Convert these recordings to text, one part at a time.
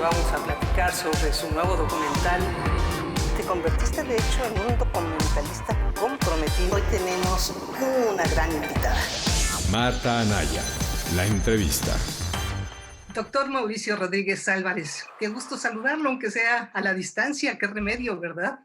que vamos a platicar sobre su nuevo documental. Te convertiste de hecho en un documentalista comprometido. Hoy tenemos una gran invitada. Marta Anaya, la entrevista. Doctor Mauricio Rodríguez Álvarez, qué gusto saludarlo, aunque sea a la distancia, qué remedio, ¿verdad?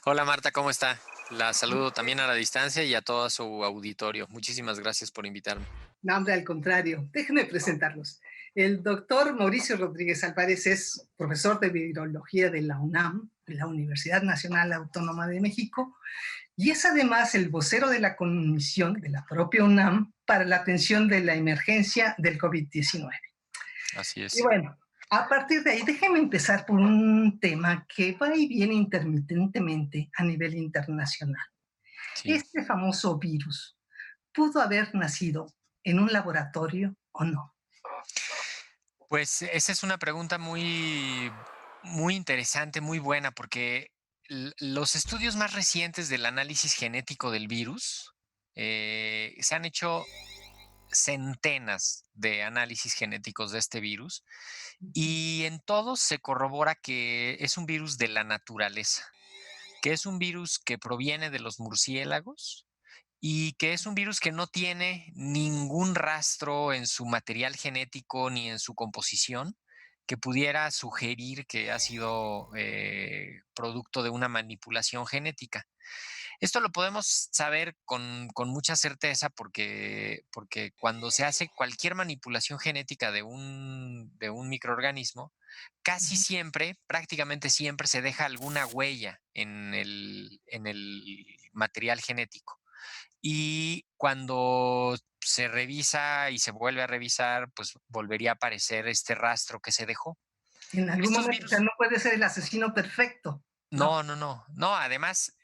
Hola Marta, ¿cómo está? La saludo también a la distancia y a todo su auditorio. Muchísimas gracias por invitarme. No, hombre, al contrario, déjenme presentarlos. El doctor Mauricio Rodríguez Álvarez es profesor de virología de la UNAM, de la Universidad Nacional Autónoma de México, y es además el vocero de la comisión de la propia UNAM para la atención de la emergencia del COVID-19. Así Y es. bueno, a partir de ahí, déjeme empezar por un tema que va y viene intermitentemente a nivel internacional. Sí. Este famoso virus pudo haber nacido en un laboratorio o no. Pues esa es una pregunta muy interesante, muy buena, porque los estudios más recientes del análisis genético del virus se han hecho centenas de análisis genéticos de este virus y en todos se corrobora que es un virus de la naturaleza, que es un virus que proviene de los murciélagos y que es un virus que no tiene ningún rastro en su material genético ni en su composición que pudiera sugerir que ha sido producto de una manipulación genética. Esto lo podemos saber con mucha certeza porque cuando se hace cualquier manipulación genética de un microorganismo, casi siempre, prácticamente siempre, se deja alguna huella en el material genético. Y cuando se revisa y se vuelve a revisar, pues volvería a aparecer este rastro que se dejó. En algún Estos momento, o sea, virus, no puede ser el asesino perfecto, ¿no? no, además,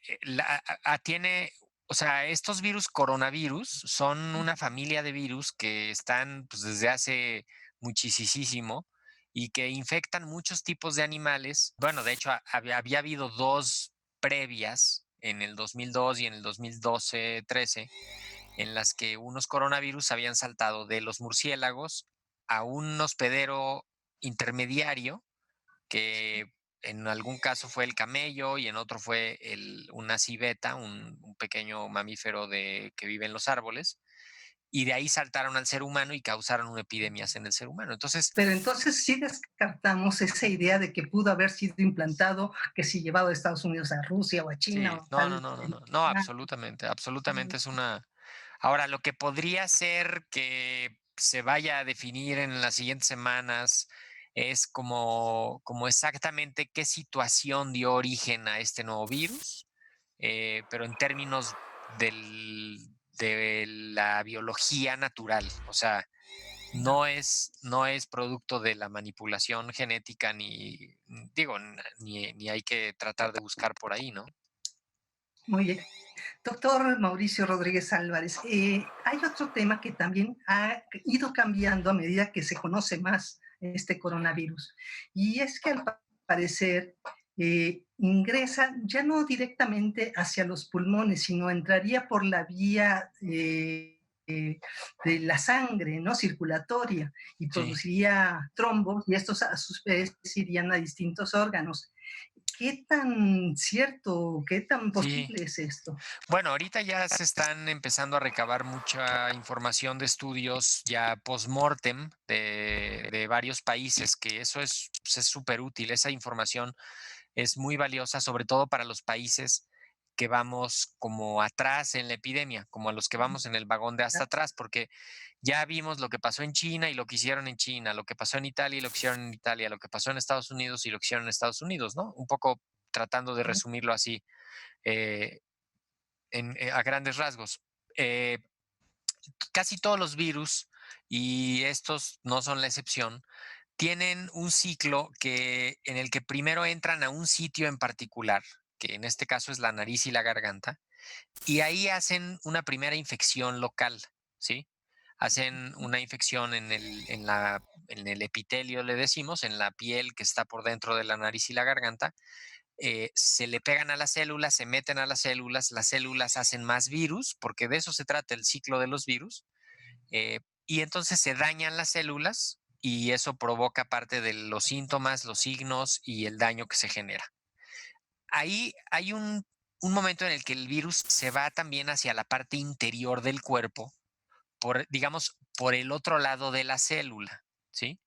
tiene, o sea, estos virus coronavirus son una familia de virus que están pues, desde hace muchísimo y que infectan muchos tipos de animales. Bueno, de hecho, había habido dos previas en el 2002 y en el 2012-13 en las que unos coronavirus habían saltado de los murciélagos a un hospedero intermediario que en algún caso fue el camello y en otro fue una civeta, un pequeño mamífero que vive en los árboles, y de ahí saltaron al ser humano y causaron epidemias en el ser humano. Entonces, Pero entonces sí descartamos esa idea de que pudo haber sido implantado, que si llevado a Estados Unidos, a Rusia o a China sí, o tal. no, absolutamente, absolutamente es una... Ahora, lo que podría ser que se vaya a definir en las siguientes semanas es como exactamente qué situación dio origen a este nuevo virus, pero en términos de la biología natural, o sea, no es producto de la manipulación genética digo, ni hay que tratar de buscar por ahí, ¿no? Muy bien. Doctor Mauricio Rodríguez Álvarez, hay otro tema que también ha ido cambiando a medida que se conoce más este coronavirus, y es que al parecer ingresa ya no directamente hacia los pulmones, sino entraría por la vía de la sangre, ¿no? Circulatoria, y Sí. produciría trombos, y estos a sus vez irían a distintos órganos. ¿Qué tan cierto, qué tan Sí. posible es esto? Bueno, ahorita ya se están empezando a recabar mucha información de estudios ya post-mortem de varios países, que eso es súper útil. Esa información es muy valiosa, sobre todo para los países que vamos como atrás en la epidemia, como a los que vamos en el vagón de hasta atrás, porque ya vimos lo que pasó en China y lo que hicieron en China, lo que pasó en Italia y lo que hicieron en Italia, lo que pasó en Estados Unidos y lo que hicieron en Estados Unidos, ¿no? Un poco tratando de resumirlo así. eh, a grandes rasgos. Eh, Casi todos los virus, y estos no son la excepción, tienen un ciclo en el que primero entran a un sitio en particular, que en este caso es la nariz y la garganta, y ahí hacen una primera infección local, ¿sí? Hacen una infección en el epitelio, le decimos, en la piel que está por dentro de la nariz y la garganta, se le pegan a las células, se meten a las células hacen más virus, porque de eso se trata el ciclo de los virus, y entonces se dañan las células y eso provoca parte de los síntomas, los signos y el daño que se genera. Ahí hay un momento en el que el virus se va también hacia la parte interior del cuerpo, digamos, por el otro lado de la célula, ¿sí?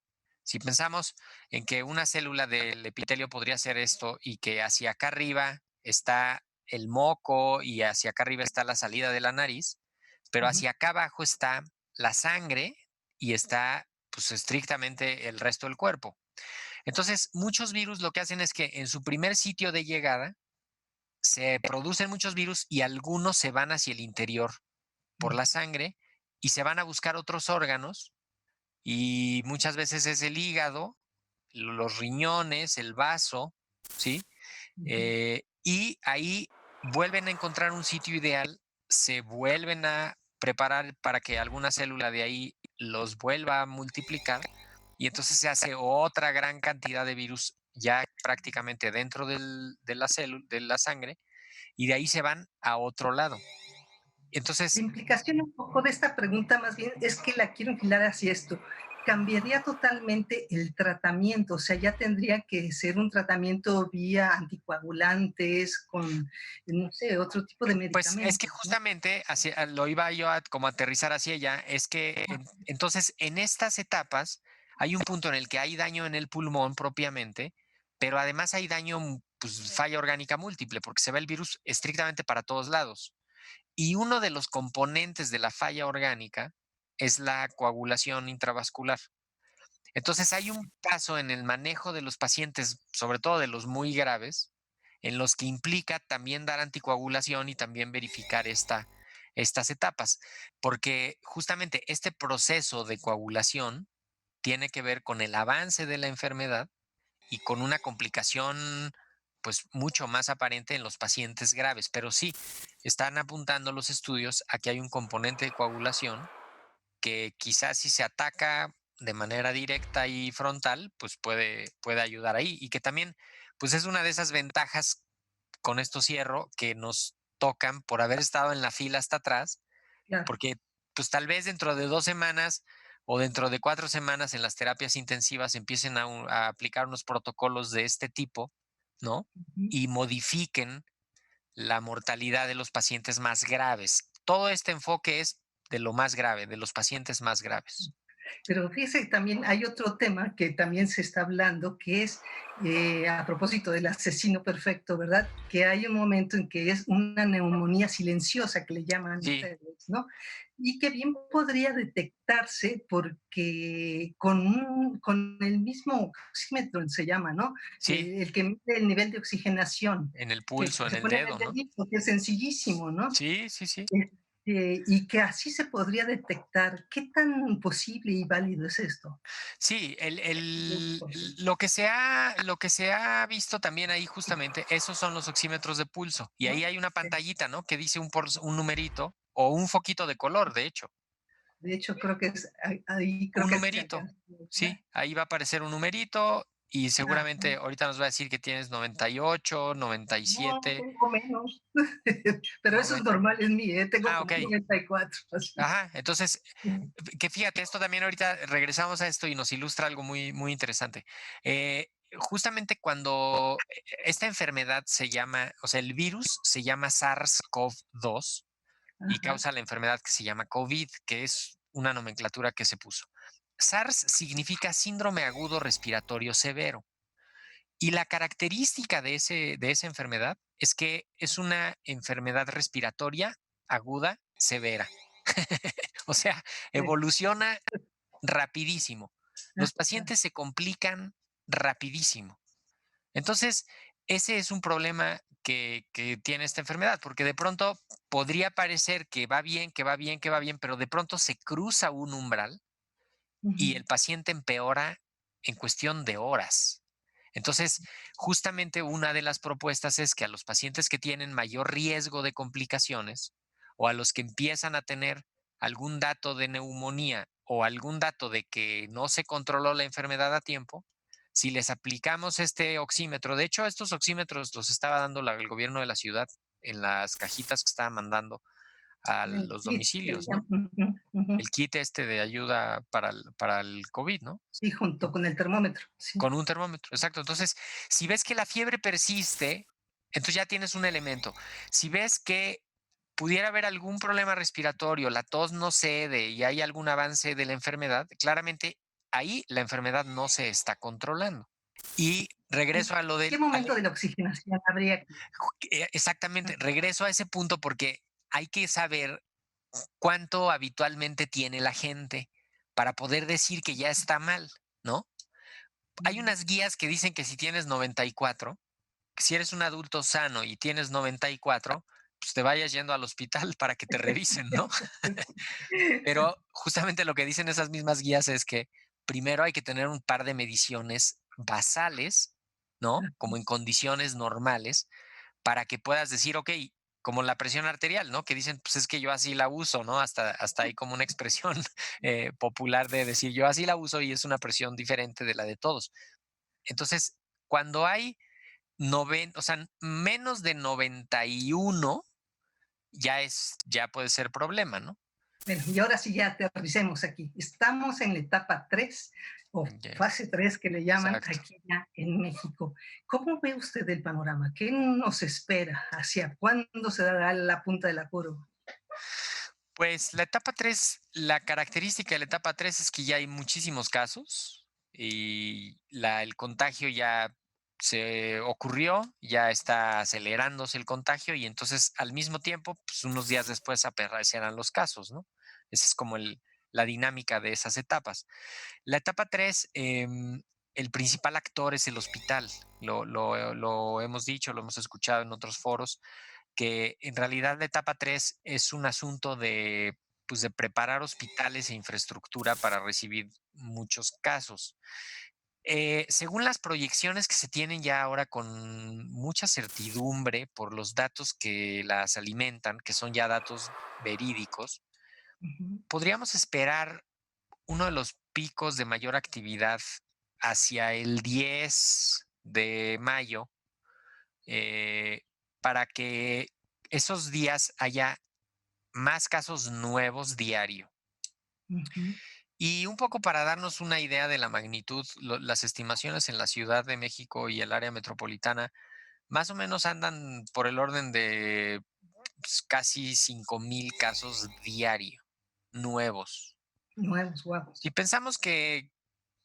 Si pensamos en que una célula del epitelio podría ser esto y que hacia acá arriba está el moco y hacia acá arriba está la salida de la nariz, pero Ujú. hacia acá abajo está la sangre y está pues estrictamente el resto del cuerpo. Entonces, muchos virus lo que hacen es que en su primer sitio de llegada se producen muchos virus y algunos se van hacia el interior por la sangre y se van a buscar otros órganos y muchas veces es el hígado, los riñones, el vaso, ¿sí? Ujú. Y ahí vuelven a encontrar un sitio ideal, se vuelven a preparar para que alguna célula de ahí los vuelva a multiplicar y entonces se hace otra gran cantidad de virus ya prácticamente dentro de la célula, de la sangre, y de ahí se van a otro lado. La Entonces, implicación un poco de esta pregunta más bien es que la quiero enfilar hacia esto. Cambiaría totalmente el tratamiento, o sea, ya tendría que ser un tratamiento vía anticoagulantes con, no sé, otro tipo de pues es que medicamentos, ¿no? justamente lo iba yo a como aterrizar hacia ella, es que entonces en estas etapas hay un punto en el que hay daño en el pulmón propiamente, pero además hay daño, pues falla orgánica múltiple, porque se va el virus estrictamente para todos lados. Y uno de los componentes de la falla orgánica es la coagulación intravascular. Entonces hay un paso en el manejo de los pacientes, sobre todo de los muy graves, en los que implica también dar anticoagulación y también verificar estas etapas, porque justamente este proceso de coagulación tiene que ver con el avance de la enfermedad y con una complicación pues mucho más aparente en los pacientes graves, pero sí, están apuntando los estudios a que hay un componente de coagulación que quizás si se ataca de manera directa y frontal, pues puede ayudar ahí. Y que también, pues es una de esas ventajas, con esto cierro, que nos tocan por haber estado en la fila hasta atrás, Claro. porque pues tal vez dentro de 2 semanas o dentro de 4 semanas en las terapias intensivas empiecen a aplicar unos protocolos de este tipo, ¿no? Ujú. Y modifiquen la mortalidad de los pacientes más graves. Todo este enfoque es de lo más grave, de los pacientes más graves. Pero fíjese que también hay otro tema que también se está hablando, que es a propósito del asesino perfecto, ¿verdad? Que hay un momento en que es una neumonía silenciosa que le llaman Sí, ustedes, ¿no? Y que bien podría detectarse porque con el mismo oxímetro se llama, ¿no? sí, El que mide el nivel de oxigenación, en el que pulso, en se el pone en dedo, el ¿no? dedito, que es sencillísimo, ¿no? Sí, sí, sí. Y que así se podría detectar. ¿Qué tan posible y válido es esto? Sí, Por sí. lo que se ha visto también ahí justamente, esos son los oxímetros de pulso. Y ahí ¿No? hay una Sí. pantallita, ¿no? Que dice un numerito o un foquito de color, de hecho. De hecho, creo que es ahí creo Un que se numerito, alcanza a sí, ver. ahí va a aparecer un numerito y Ajá. seguramente ahorita nos va a decir que tienes 98, No, 97. tengo menos, pero A eso es ver. normal en mí, tengo Ah, como ok. 94, así. Ajá, entonces, que fíjate, esto también ahorita regresamos a esto y nos ilustra algo muy, muy interesante. Justamente cuando esta enfermedad se llama, o sea, el virus se llama SARS-CoV-2 y Ajá. causa la enfermedad que se llama COVID, que es una nomenclatura que se puso. SARS significa síndrome agudo respiratorio severo. Y la característica de esa enfermedad es que es una enfermedad respiratoria aguda severa. O sea, Sí. evoluciona rapidísimo. Los Ajá. pacientes se complican rapidísimo. Entonces, ese es un problema que tiene esta enfermedad, porque de pronto podría parecer que va bien, que va bien, que va bien, pero de pronto se cruza un umbral y Ujú. el paciente empeora en cuestión de horas. Entonces, justamente una de las propuestas es que a los pacientes que tienen mayor riesgo de complicaciones o a los que empiezan a tener algún dato de neumonía o algún dato de que no se controló la enfermedad a tiempo, si les aplicamos este oxímetro, de hecho estos oxímetros los estaba dando el gobierno de la ciudad en las cajitas que estaba mandando a El los kit que le domicilios, ¿no? llaman. Ujú, ujú. El kit de ayuda para el COVID, ¿no? Sí, junto con el termómetro, sí. Con un termómetro, exacto. Entonces, si ves que la fiebre persiste, entonces ya tienes un elemento. Si ves que pudiera haber algún problema respiratorio, la tos no cede y hay algún avance de la enfermedad, claramente ahí la enfermedad no se está controlando. Y ¿En regreso a lo qué del, momento de la oxigenación habría que? exactamente, regreso a ese punto porque hay que saber cuánto habitualmente tiene la gente para poder decir que ya está mal, ¿no? Hay unas guías que dicen que si tienes 94, que si eres un adulto sano y tienes 94, pues te vayas yendo al hospital para que te revisen, ¿no? Pero justamente lo que dicen esas mismas guías es que primero hay que tener un par de mediciones basales, ¿no? Como en condiciones normales, para que puedas decir, ok, como la presión arterial, ¿no? Que dicen, pues es que yo así la uso, ¿no? Hasta hay como una expresión popular de decir, yo así la uso y es una presión diferente de la de todos. Entonces, cuando hay o sea, menos de 91, ya puede ser problema, ¿no? Bueno, y ahora sí ya aterricemos aquí. Estamos en la etapa 3 o Ya, fase 3 que le llaman exacto. aquí ya en México. ¿Cómo ve usted el panorama? ¿Qué nos espera? ¿Hacia cuándo se dará la punta de la curva? Pues la etapa 3, la característica de la etapa 3 es que ya hay muchísimos casos y el contagio ya se ocurrió, ya está acelerándose el contagio y entonces al mismo tiempo, pues unos días después aparecerán los casos, ¿no? Esa es como la dinámica de esas etapas. La etapa 3, el principal actor es el hospital. Lo hemos dicho, lo hemos escuchado en otros foros, que en realidad la etapa 3 es un asunto de, pues, de preparar hospitales e infraestructura para recibir muchos casos. Según las proyecciones que se tienen ya ahora con mucha certidumbre por los datos que las alimentan, que son ya datos verídicos, Ujú. podríamos esperar uno de los picos de mayor actividad hacia el 10 de mayo, eh, para que esos días haya más casos nuevos diario. Ujú. Y un poco para darnos una idea de la magnitud, las estimaciones en la Ciudad de México y el área metropolitana más o menos andan por el orden de, pues, casi 5,000 casos diario nuevos. Nuevos, guau. Si pensamos que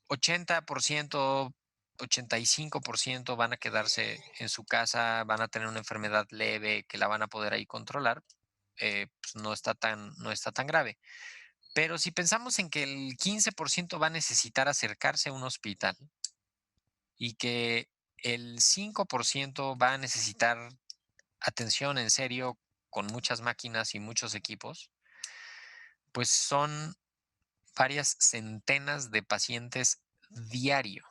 80%, 85% van a quedarse en su casa, van a tener una enfermedad leve que la van a poder ahí controlar, pues no está tan grave. Pero si pensamos en que el 15% va a necesitar acercarse a un hospital y que el 5% va a necesitar atención en serio con muchas máquinas y muchos equipos, pues son varias centenas de pacientes diario.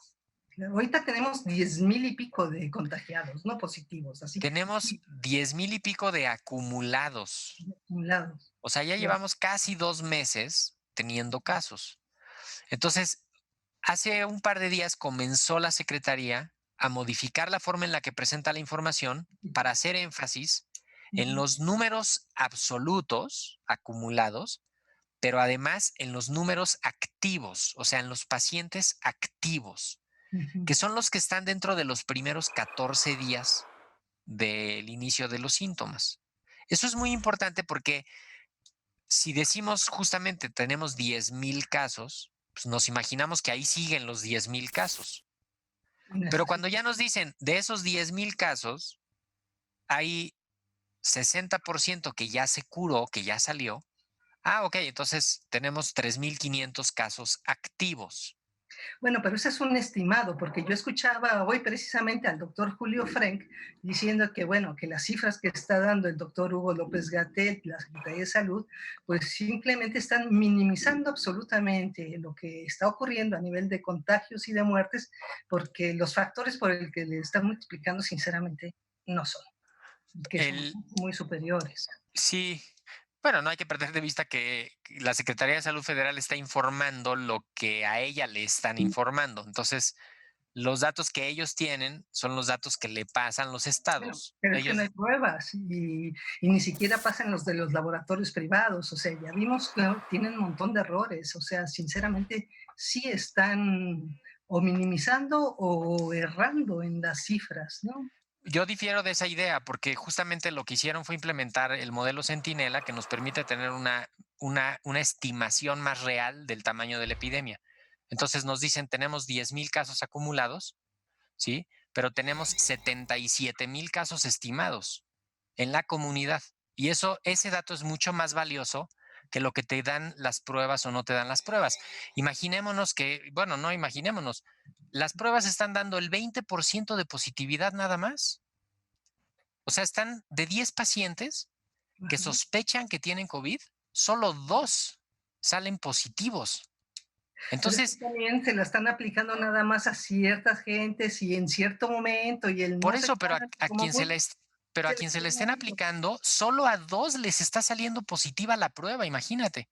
Ahorita tenemos 10,000 y pico de contagiados, no positivos, así, Tenemos 10,000 y pico de acumulados. acumulados. O sea, ya Guau. llevamos casi 2 meses teniendo casos. Entonces, hace un par de días comenzó la Secretaría a modificar la forma en la que presenta la información para hacer énfasis en Ujú, los números absolutos acumulados, pero además en los números activos, o sea, en los pacientes activos, ujú. que son los que están dentro de los primeros 14 días del inicio de los síntomas. Eso es muy importante porque si decimos justamente tenemos 10,000 casos, pues nos imaginamos que ahí siguen los 10,000 casos. Pero cuando ya nos dicen de esos 10,000 casos, hay 60% que ya se curó, que ya salió. Ah, ok, entonces tenemos 3,500 casos activos. Bueno, pero ese es un estimado, porque yo escuchaba hoy precisamente al doctor Julio Frenk diciendo que, bueno, que las cifras que está dando el doctor Hugo López Gatell, la Secretaría de Salud, pues simplemente están minimizando absolutamente lo que está ocurriendo a nivel de contagios y de muertes, porque los factores por el que le están multiplicando, sinceramente, no son, que son El, muy superiores. sí, bueno, no hay que perder de vista que la Secretaría de Salud Federal está informando lo que a ella le están informando. Entonces, los datos que ellos tienen son los datos que le pasan los Bueno, estados. pero es que no hay Ellos, pruebas y ni siquiera pasan los de los laboratorios privados. O sea, ya vimos que tienen un montón de errores. O sea, sinceramente, sí están o minimizando o errando en las cifras, ¿no? yo difiero de esa idea porque justamente lo que hicieron fue implementar el modelo Centinela que nos permite tener una estimación más real del tamaño de la epidemia. Entonces nos dicen, tenemos 10,000 casos acumulados, ¿sí? Pero tenemos 77,000 casos estimados en la comunidad. Y ese dato es mucho más valioso que lo que te dan las pruebas o no te dan las pruebas. Imaginémonos que, bueno, no imaginémonos, las pruebas están dando el 20% de positividad nada más. O sea, están de 10 pacientes que Ajá. sospechan que tienen COVID, solo 2 salen positivos. Pero es que Entonces, también se la están aplicando nada más a ciertas gentes y en cierto momento y el por no sé eso, cuánto, como muy pero a quien se le estén seleccionado. aplicando, solo a 2 les está saliendo positiva la prueba, imagínate.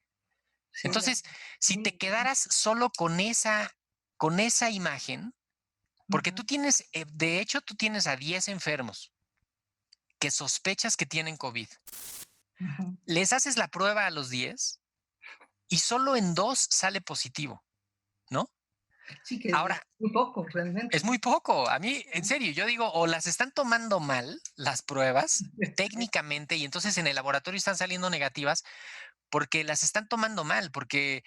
Sí, ya. Entonces, si te Sí, quedaras solo con esa imagen, porque ujú, de hecho, tú tienes a 10 enfermos que sospechas que tienen COVID. ujú. Les haces la prueba a los 10 y solo en 2 sale positivo, ¿no? Sí, que es Ahora, muy poco realmente, es ¿no? muy poco. A mí, en serio, yo digo, o las están tomando mal las pruebas Sí, técnicamente y entonces en el laboratorio están saliendo negativas porque las están tomando mal, porque,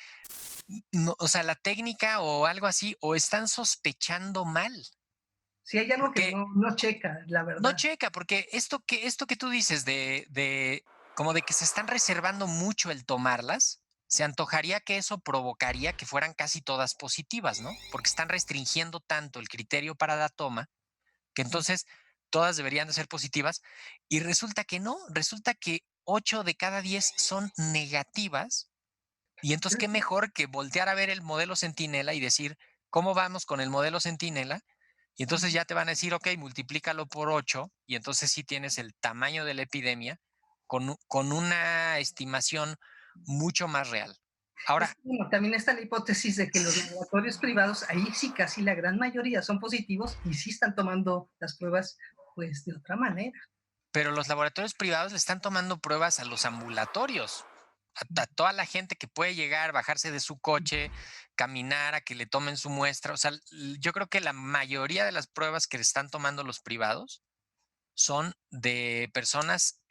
no, o sea, la técnica o algo así, o están sospechando mal, sí hay algo que porque no checa, la no verdad. checa, porque esto que tú dices como de que se están reservando mucho el tomarlas, se antojaría que eso provocaría que fueran casi todas positivas, ¿no? Porque están restringiendo tanto el criterio para la toma que entonces todas deberían de ser positivas y resulta que no, resulta que 8 de cada 10 son negativas y entonces qué mejor que voltear a ver el modelo Centinela y decir, ¿cómo vamos con el modelo Centinela? Y entonces ya te van a decir, ok, multiplícalo por 8 y entonces sí tienes el tamaño de la epidemia con una estimación mucho más real. Es Ahora, que, bueno, también está la hipótesis de que los laboratorios privados, ahí sí casi la gran mayoría son positivos y sí están tomando las pruebas, pues, de otra manera. pero los laboratorios privados le están tomando pruebas a los ambulatorios, a toda la gente que puede llegar, bajarse de su coche, caminar, a que le tomen su muestra. O sea, yo creo que la mayoría de las pruebas que están tomando los privados son de personas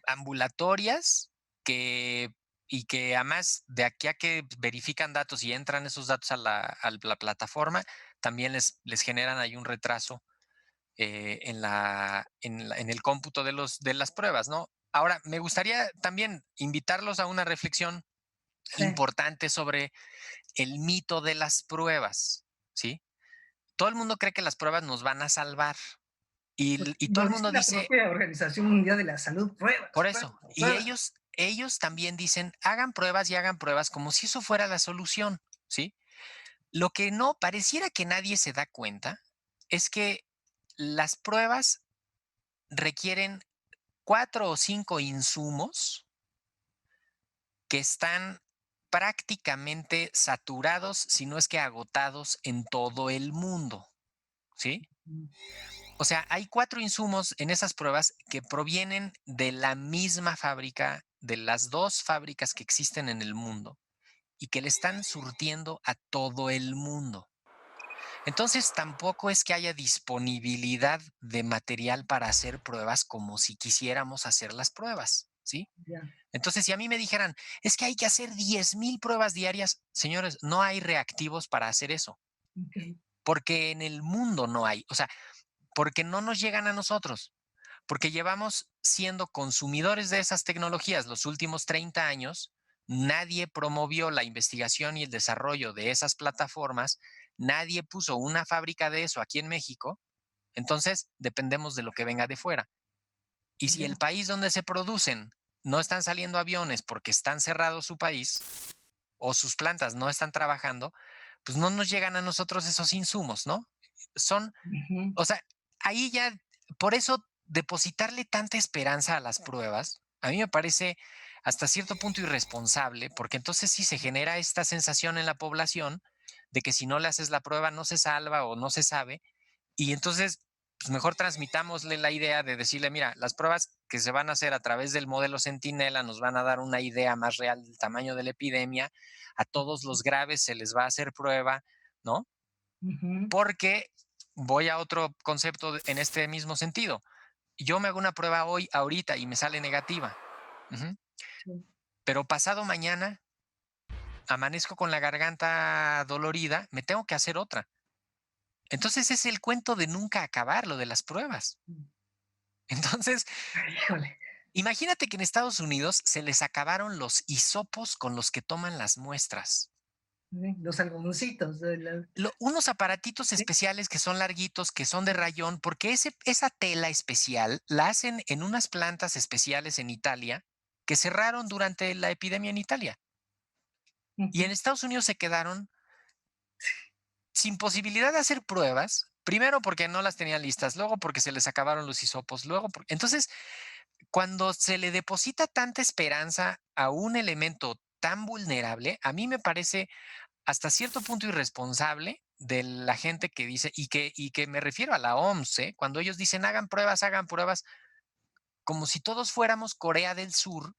ambulatorias que y que además de aquí a que verifican datos y entran esos datos a la plataforma, también les generan ahí un retraso en el cómputo de las pruebas, ¿no? Ahora, me gustaría también invitarlos a una reflexión Sí, importante sobre el mito de las pruebas, ¿sí? Todo el mundo cree que las pruebas nos van a salvar pues y todo lo el dice mundo la dice, propia Organización Mundial de la Salud, por pruebas, eso, pruebas, y pruebas. ellos también dicen, hagan pruebas y hagan pruebas como si eso fuera la solución, ¿sí? Lo que no pareciera que nadie se da cuenta es que las pruebas requieren 4 o 5 insumos que están prácticamente saturados, si no es que agotados en todo el mundo, ¿sí? O sea, hay 4 insumos en esas pruebas que provienen de la misma fábrica, de las 2 fábricas que existen en el mundo y que le están surtiendo a todo el mundo. Entonces, tampoco es que haya disponibilidad de material para hacer pruebas como si quisiéramos hacer las pruebas, ¿sí? Ya, Entonces, si a mí me dijeran, es que hay que hacer 10,000 pruebas diarias, señores, no hay reactivos para hacer eso, ok. porque en el mundo no hay, o sea, porque no nos llegan a nosotros, porque llevamos siendo consumidores de esas tecnologías los últimos 30 años, nadie promovió la investigación y el desarrollo de esas plataformas, nadie puso una fábrica de eso aquí en México, entonces dependemos de lo que venga de fuera. Y si el Ya. país donde se producen no están saliendo aviones porque están cerrados su país o sus plantas no están trabajando, pues no nos llegan a nosotros esos insumos, ¿no? Son, Ujú. o sea, ahí ya, por eso depositarle tanta esperanza a las pruebas, a mí me parece hasta cierto punto irresponsable, porque entonces sí se genera esta sensación en la población de que si no le haces la prueba no se salva o no se sabe. Y entonces, pues mejor transmitámosle la idea de decirle, mira, las pruebas que se van a hacer a través del modelo Centinela nos van a dar una idea más real del tamaño de la epidemia. A todos los graves se les va a hacer prueba, ¿no? Ujú, Porque voy a otro concepto en este mismo sentido. Yo me hago una prueba hoy, ahorita, y me sale negativa. Ujú. sí. Pero pasado mañana amanezco con la garganta dolorida, me tengo que hacer otra. Entonces es el cuento de nunca acabar, lo de las pruebas. Mm. Entonces, Híjole, imagínate que en Estados Unidos se les acabaron los hisopos con los que toman las muestras. los algodoncitos de la Unos aparatitos sí, especiales que son larguitos, que son de rayón, porque esa tela especial la hacen en unas plantas especiales en Italia que cerraron durante la epidemia en Italia. Y ujú, en Estados Unidos se quedaron sin posibilidad de hacer pruebas, primero porque no las tenían listas, luego porque se les acabaron los hisopos, luego entonces, cuando se le deposita tanta esperanza a un elemento tan vulnerable, a mí me parece hasta cierto punto irresponsable de la gente que dice, y que me refiero a la OMS, ¿eh? Cuando ellos dicen hagan pruebas, como si todos fuéramos Corea del Sur,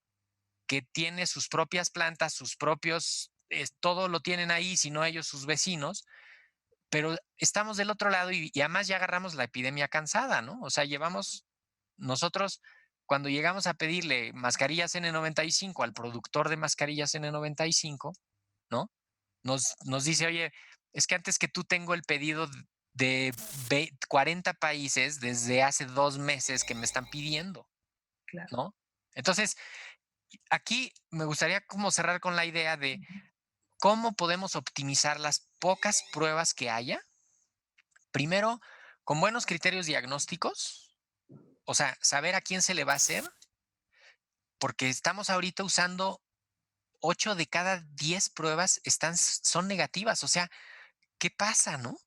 que tiene sus propias plantas, sus propios, todo lo tienen ahí, sino ellos sus vecinos, pero estamos del otro lado y además ya agarramos la epidemia cansada, ¿no? O sea, llevamos nosotros, cuando llegamos a pedirle mascarillas N95 al productor de mascarillas N95, ¿no? Nos dice, oye, es que antes que tú tengo el pedido de 40 países desde hace 2 meses que me están pidiendo, claro. ¿no? Entonces, aquí me gustaría como cerrar con la idea de Ujú, cómo podemos optimizar las pocas pruebas que haya. Primero, con buenos criterios diagnósticos, o sea, saber a quién se le va a hacer, porque estamos ahorita usando 8 de cada 10 pruebas son negativas. O sea, ¿qué pasa, no?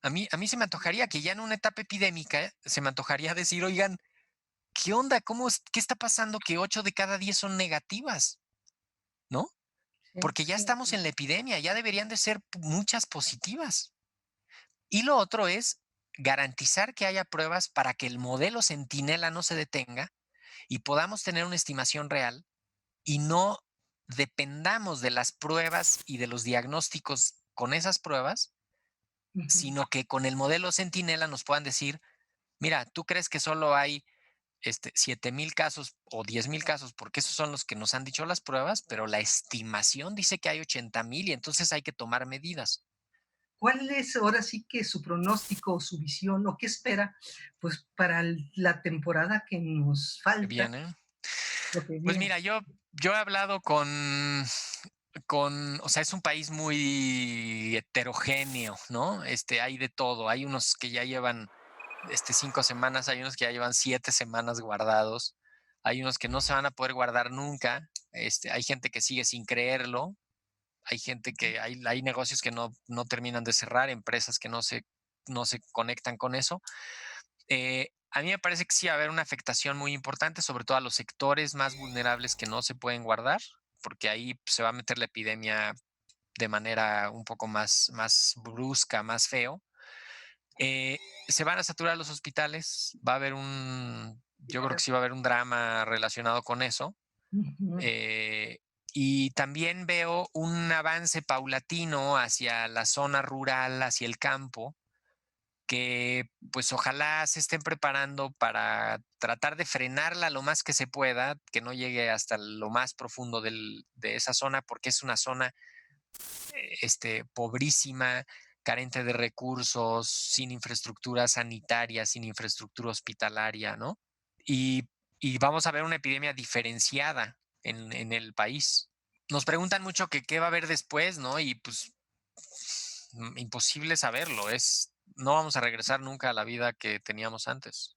A mí se me antojaría que ya en una etapa epidémica se me antojaría decir, oigan, ¿qué onda? ¿Qué está pasando que 8 de cada 10 son negativas? ¿No? sí, Porque ya sí, estamos en la epidemia, ya deberían de ser muchas positivas. Y lo otro es garantizar que haya pruebas para que el modelo Centinela no se detenga y podamos tener una estimación real y no dependamos de las pruebas y de los diagnósticos con esas pruebas, ujú. sino que con el modelo Centinela nos puedan decir, mira, tú crees que solo hay 7,000 casos o 10,000 casos, porque esos son los que nos han dicho las pruebas, pero la estimación dice que hay 80,000 y entonces hay que tomar medidas. ¿Cuál es ahora sí que su pronóstico o su visión o qué espera, pues, para la temporada que nos falta, Bien, ¿eh? lo que Pues viene? mira, yo he hablado o sea, es un país muy heterogéneo, ¿no? Hay de todo. Hay unos que ya llevan 5 semanas, hay unos que ya llevan 7 semanas guardados, hay unos que no se van a poder guardar nunca, hay gente que sigue sin creerlo, hay gente que hay negocios que no terminan de cerrar, empresas que no se conectan con eso. A mí me parece que sí va a haber una afectación muy importante, sobre todo a los sectores más vulnerables que no se pueden guardar, porque ahí se va a meter la epidemia de manera un poco más brusca, más feo. Se van a saturar los hospitales, yo creo que sí va a haber un drama relacionado con eso. Ujú, eh, y también veo un avance paulatino hacia la zona rural, hacia el campo, que pues ojalá se estén preparando para tratar de frenarla lo más que se pueda, que no llegue hasta lo más profundo de esa zona, porque es una zona pobrísima, carente de recursos, sin infraestructura sanitaria, sin infraestructura hospitalaria, ¿no? Y, y vamos a ver una epidemia diferenciada en el país. Nos preguntan mucho que qué va a haber después, ¿no? Y pues imposible saberlo, no vamos a regresar nunca a la vida que teníamos antes.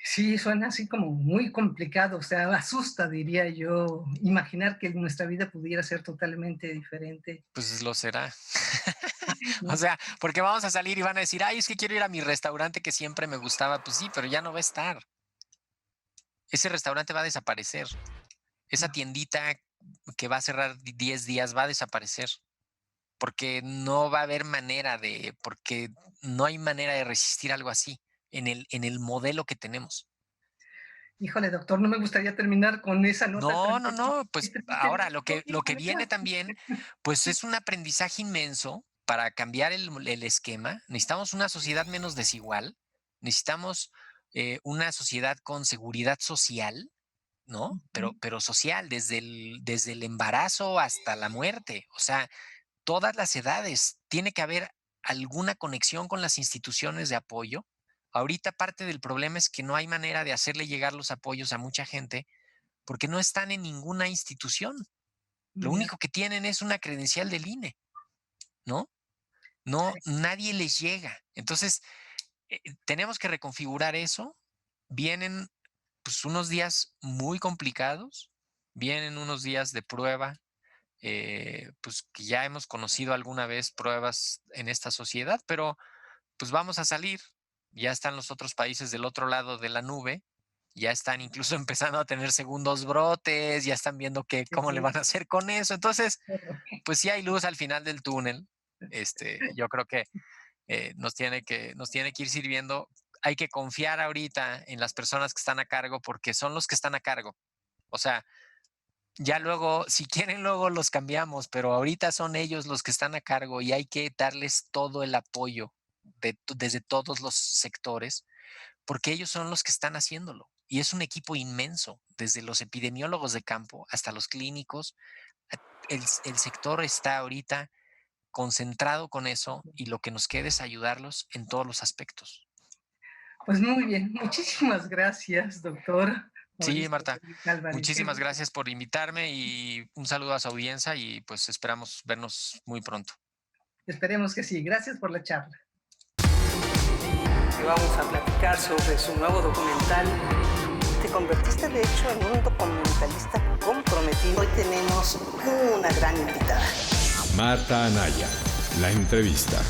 sí, suena así como muy complicado, o sea, asusta, diría yo, imaginar que nuestra vida pudiera ser totalmente diferente, Pues lo será. O ¿no? sea, porque vamos a salir y van a decir, ay, es que quiero ir a mi restaurante que siempre me gustaba. Pues sí, pero ya no va a estar. Ese restaurante va a desaparecer. Esa No, tiendita que va a cerrar 10 días va a desaparecer. porque no va a haber manera porque no hay manera de resistir algo así en el modelo que tenemos. Híjole, doctor, no me gustaría terminar con esa nota No, tan no, no, pues pero ahora lo que híjole, viene también, pues es un aprendizaje inmenso para cambiar el esquema. Necesitamos una sociedad menos desigual, necesitamos una sociedad con seguridad social, ¿no? ujú, Pero social, desde el embarazo hasta la muerte, o sea, todas las edades. Tiene que haber alguna conexión con las instituciones de apoyo. Ahorita parte del problema es que no hay manera de hacerle llegar los apoyos a mucha gente porque no están en ninguna institución. Lo ya, único que tienen es una credencial del INE, ¿no? sí, No, nadie les llega. Entonces, tenemos que reconfigurar eso. Vienen pues unos días muy complicados, vienen unos días de prueba, pues que ya hemos conocido alguna vez pruebas en esta sociedad, pero pues vamos a salir. Ya están los otros países del otro lado de la nube, ya están incluso empezando a tener segundos brotes, ya están viendo qué cómo le bueno. van a hacer con eso. Entonces, pues sí hay luz al final del túnel. Yo creo que nos tiene que ir sirviendo. Hay que confiar ahorita en las personas que están a cargo porque son los que están a cargo. O sea, ya luego, si quieren, luego los cambiamos, pero ahorita son ellos los que están a cargo y hay que darles todo el apoyo desde todos los sectores, porque ellos son los que están haciéndolo. Y es un equipo inmenso, desde los epidemiólogos de campo hasta los clínicos. El sector está ahorita concentrado con eso y lo que nos queda es ayudarlos en todos los aspectos. Pues muy bien, muchísimas gracias, doctor Sí, Mauricio Marta, Álvarez. Qué muchísimas gusto. gracias por invitarme y un saludo a su audiencia y pues esperamos vernos muy pronto. Esperemos que sí. Gracias por la charla. Que vamos a platicar sobre su nuevo documental. Te convertiste de hecho en un documentalista comprometido. Hoy tenemos una gran invitada. Marta Anaya, la entrevista.